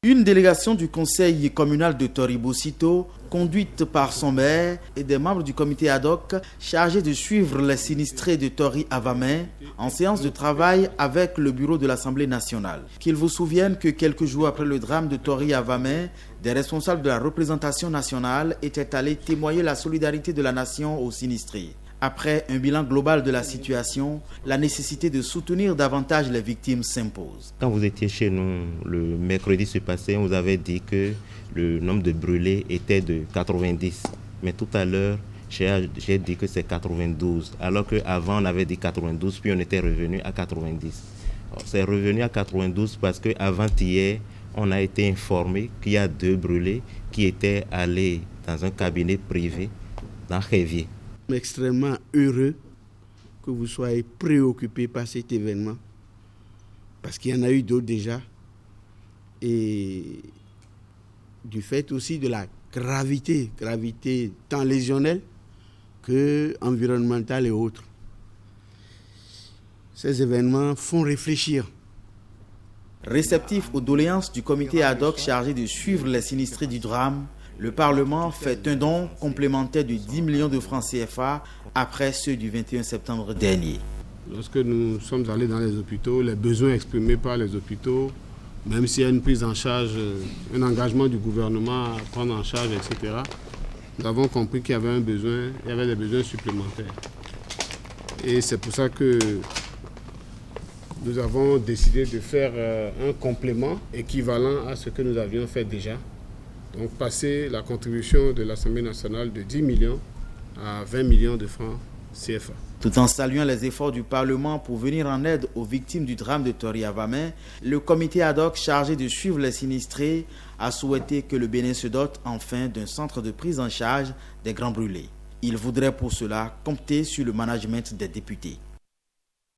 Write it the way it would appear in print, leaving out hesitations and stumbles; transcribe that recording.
Une délégation du conseil communal de Tori-Bosito, conduite par son maire et des membres du comité ad hoc chargés de suivre les sinistrés de Tori-Avamay en séance de travail avec le bureau de l'Assemblée nationale. Qu'il vous souvienne que quelques jours après le drame de Tori-Avamay, des responsables de la représentation nationale étaient allés témoigner la solidarité de la nation aux sinistrés. Après un bilan global de la situation, la nécessité de soutenir davantage les victimes s'impose. Quand vous étiez chez nous le mercredi passé, on vous avait dit que le nombre de brûlés était de 90. Mais tout à l'heure, j'ai dit que c'est 92. Alors qu'avant, on avait dit 92, puis on était revenu à 90. C'est revenu à 92 parce qu'avant-hier, on a été informé qu'il y a 2 brûlés qui étaient allés dans un cabinet privé dans Révier. Extrêmement heureux que vous soyez préoccupés par cet événement parce qu'il y en a eu d'autres déjà et du fait aussi de la gravité tant lésionnelle que environnementale et autres. Ces événements font réfléchir. Réceptif aux doléances du comité ad hoc chargé de suivre les sinistrés du drame, le Parlement fait un don complémentaire de 10 millions de francs CFA après ceux du 21 septembre dernier. Lorsque nous sommes allés dans les hôpitaux, les besoins exprimés par les hôpitaux, même s'il y a une prise en charge, un engagement du gouvernement à prendre en charge, etc., nous avons compris qu'il y avait un besoin, il y avait des besoins supplémentaires. Et c'est pour ça que nous avons décidé de faire un complément équivalent à ce que nous avions fait déjà. Donc passer la contribution de l'Assemblée nationale de 10 millions à 20 millions de francs CFA. Tout en saluant les efforts du Parlement pour venir en aide aux victimes du drame de Tori-Avamay, le comité ad hoc chargé de suivre les sinistrés a souhaité que le Bénin se dote enfin d'un centre de prise en charge des grands brûlés. Il voudrait pour cela compter sur le management des députés.